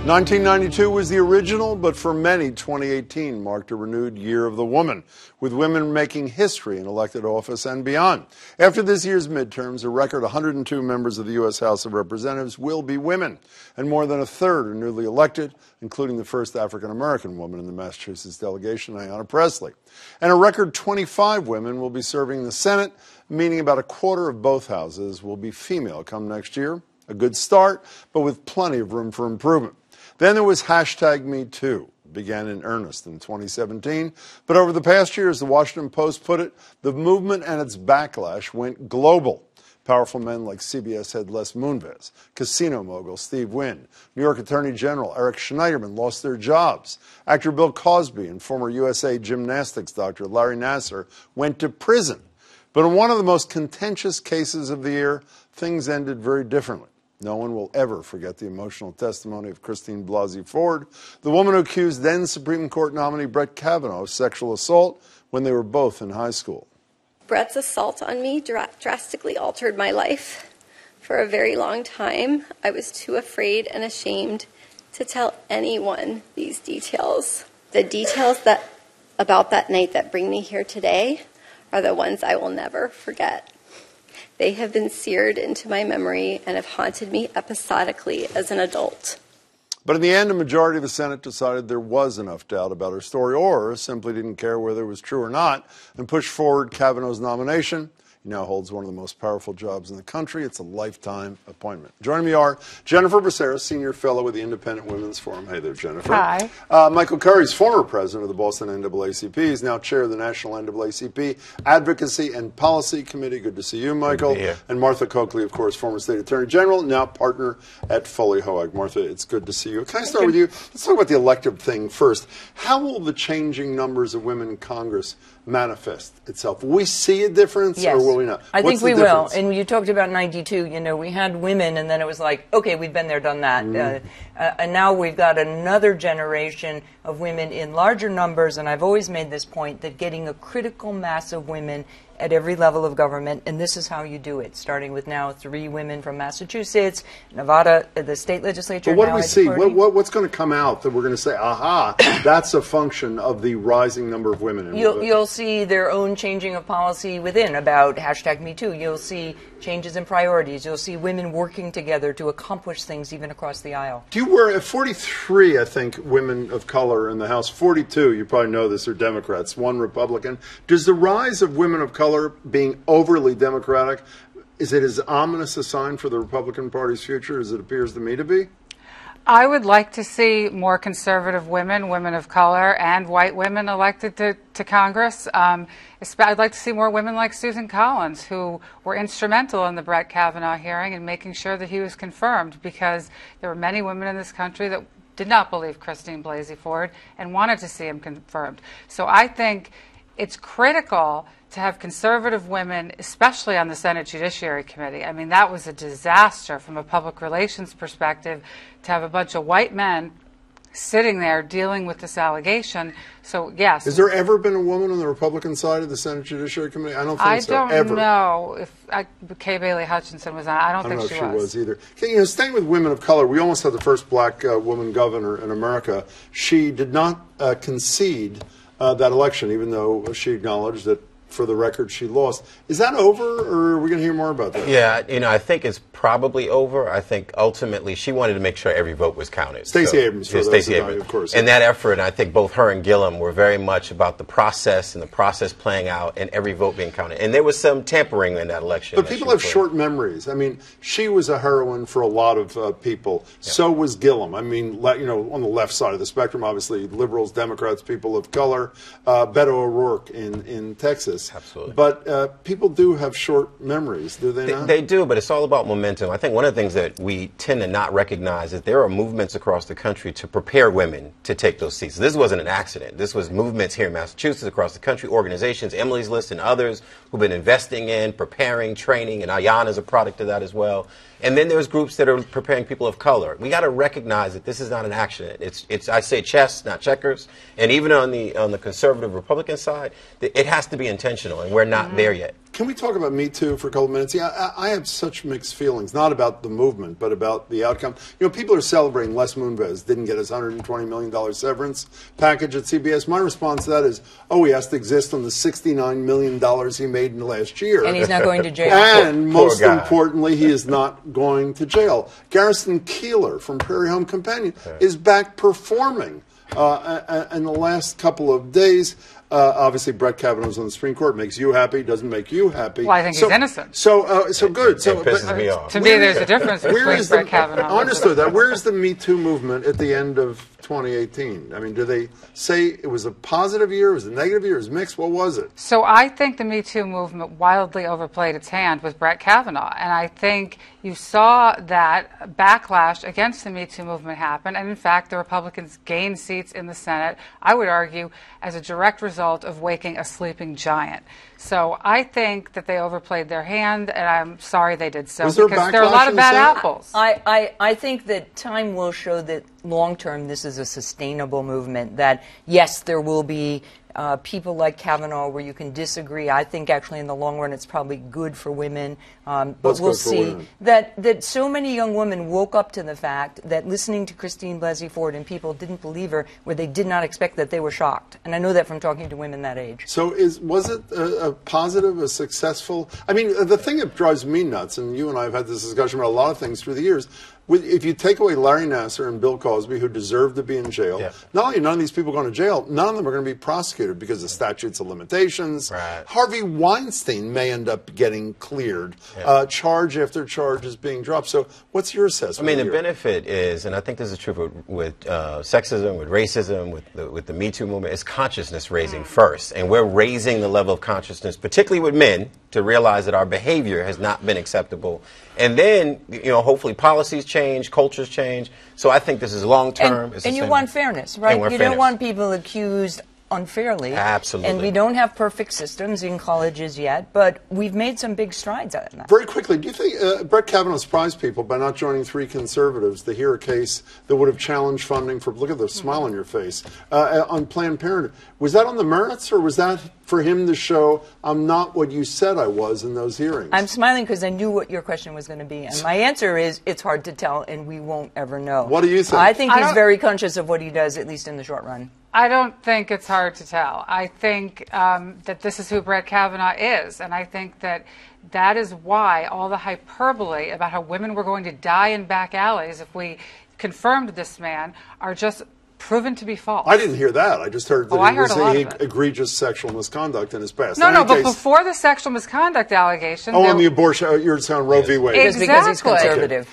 1992 was the original, but for many, 2018 marked a renewed year of the woman, with women making history in elected office and beyond. After this year's midterms, a record 102 members of the U.S. House of Representatives will be women, and more than a third are newly elected, including the first African-American woman in the Massachusetts delegation, Ayanna Pressley. And a record 25 women will be serving in the Senate, meaning about a quarter of both houses will be female come next year. A good start, but with plenty of room for improvement. Then there was #MeToo, began in earnest in 2017. But over the past year, as the Washington Post put it, the movement and its backlash went global. Powerful men like CBS head Les Moonves, casino mogul Steve Wynn, New York Attorney General Eric Schneiderman lost their jobs. Actor Bill Cosby and former USA Gymnastics doctor Larry Nassar went to prison. But in one of the most contentious cases of the year, things ended very differently. No one will ever forget the emotional testimony of Christine Blasey Ford, the woman who accused then Supreme Court nominee Brett Kavanaugh of sexual assault when they were both in high school. Brett's assault on me drastically altered my life. For a very long time, I was too afraid and ashamed to tell anyone these details. The details about that night that bring me here today are the ones I will never forget. They have been seared into my memory and have haunted me episodically as an adult. But in the end, a majority of the Senate decided there was enough doubt about her story, or simply didn't care whether it was true or not, and pushed forward Kavanaugh's nomination. He now holds one of the most powerful jobs in the country. It's a lifetime appointment. Joining me are Jennifer Braceras, Senior Fellow with the Independent Women's Forum. Hey there, Jennifer. Hi. Michael Curry's former president of the Boston NAACP. He's now chair of the National NAACP Advocacy and Policy Committee. Good to see you, Michael. Good to be here. And Martha Coakley, of course, former State Attorney General, now partner at Foley Hoag. Martha, it's good to see you. Can I start with you? Let's talk about the elective thing first. How will the changing numbers of women in Congress manifest itself? Will we see a difference, yes, or will we not? I think we will. And you talked about 92. You know, we had women, and then it was like, okay, we've been there, done that. And now we've got another generation of women in larger numbers, and I've always made this point that getting a critical mass of women at every level of government, and this is how you do it, starting with now 3 women from Massachusetts, Nevada, the state legislature. But what do we see? What's going to come out that we're going to say, aha, that's a function of the rising number of women? You'll see their own changing of policy within about #MeToo. You'll see changes in priorities. You'll see women working together to accomplish things even across the aisle. Do you worry, 43, I think, women of color in the House, 42, you probably know this, are Democrats, 1 Republican. Does the rise of women of color being overly Democratic, is it as ominous a sign for the Republican Party's future as it appears to me to be? I would like to see more conservative women, women of color, and white women elected to Congress. I'd like to see more women like Susan Collins, who were instrumental in the Brett Kavanaugh hearing and making sure that he was confirmed, because there were many women in this country that did not believe Christine Blasey Ford and wanted to see him confirmed. So I think it's critical to have conservative women, especially on the Senate Judiciary Committee. I mean, that was a disaster from a public relations perspective to have a bunch of white men sitting there dealing with this allegation. So, yes. Has there ever been a woman on the Republican side of the Senate Judiciary Committee? I don't think so. I don't know if Kay Bailey Hutchinson was on. I don't think she was. I don't know if she was either. Okay, you know, staying with women of color, we almost had the first black woman governor in America. She did not concede that election, even though she acknowledged that, for the record, she lost. Is that over, or are we going to hear more about that? Yeah, you know, I think it's probably over. I think ultimately she wanted to make sure every vote was counted. Stacey Abrams, for those who know, of course. And that effort, I think both her and Gillum were very much about the process and the process playing out and every vote being counted. And there was some tampering in that election. But people have short memories. I mean, she was a heroine for a lot of people. Yeah. So was Gillum. I mean, you know, on the left side of the spectrum, obviously, liberals, Democrats, people of color. Beto O'Rourke in Texas. Absolutely. But people do have short memories, do they not? They do, but it's all about momentum. I think one of the things that we tend to not recognize is there are movements across the country to prepare women to take those seats. This wasn't an accident. This was movements here in Massachusetts, across the country, organizations, Emily's List and others who've been investing in, preparing, training, and Ayanna is a product of that as well. And then there's groups that are preparing people of color. We got to recognize that this is not an accident. It's I say chess, not checkers. And even on the conservative Republican side, it has to be intentional, and we're not there yet. Can we talk about Me Too for a couple of minutes? Yeah, I have such mixed feelings, not about the movement, but about the outcome. You know, people are celebrating Les Moonves didn't get his $120 million severance package at CBS. My response to that is, oh, he has to exist on the $69 million he made in the last year. And he's not going to jail. And most importantly, he is not going to jail. Garrison Keillor from Prairie Home Companion is back performing in the last couple of days. Obviously, Brett Kavanaugh's on the Supreme Court. Makes you happy, doesn't make you happy. Well, I think he's innocent. So good. So it pisses me off. To me, there's a difference between Brett Kavanaugh. I understood that. Where is the Me Too movement at the end of 2018? I mean, do they say it was a positive year, it was a negative year, it was mixed? What was it? So I think the Me Too movement wildly overplayed its hand with Brett Kavanaugh. And I think you saw that backlash against the Me Too movement happen. And in fact, the Republicans gained seats in the Senate, I would argue, as a direct result of waking a sleeping giant. So I think that they overplayed their hand, and I'm sorry they did so, because there are a lot of bad apples. I think that time will show that long-term this is a sustainable movement, that yes, there will be people like Kavanaugh where you can disagree. I think actually in the long run it's probably good for women. But we'll see that so many young women woke up to the fact that listening to Christine Blasey Ford and people didn't believe her where they did not expect that, they were shocked. And I know that from talking to women that age. So was it a positive, a successful? I mean, the thing that drives me nuts, and you and I have had this discussion about a lot of things through the years, if you take away Larry Nassar and Bill Cosby, who deserved to be in jail, not only none of these people going to jail, none of them are going to be prosecuted because of statutes of limitations. Right. Harvey Weinstein may end up getting cleared. Charge after charge is being dropped. So what's your assessment? I mean, the benefit is, and I think this is true with sexism, with racism, with the Me Too movement, is consciousness raising first. And we're raising the level of consciousness, particularly with men, to realize that our behavior has not been acceptable. And then, you know, hopefully policies change, cultures change. So I think this is long-term. And you want fairness, right? You don't want people accused unfairly. Absolutely. And we don't have perfect systems in colleges yet, but we've made some big strides on that. Very quickly, do you think Brett Kavanaugh surprised people by not joining three conservatives to hear a case that would have challenged funding for, look at the smile on your face, on Planned Parenthood? Was that on the merits, or was that for him to show I'm not what you said I was in those hearings? I'm smiling because I knew what your question was going to be. And my answer is it's hard to tell, and we won't ever know. What do you think? I think he's very conscious of what he does, at least in the short run. I don't think it's hard to tell. I think that this is who Brett Kavanaugh is, and I think that that is why all the hyperbole about how women were going to die in back alleys if we confirmed this man are just proven to be false. I didn't hear that. I just heard that he was egregious sexual misconduct in his past. No, but before the sexual misconduct allegation... Oh, on the abortion, you're saying Roe v. Wade. Exactly. Because he's conservative.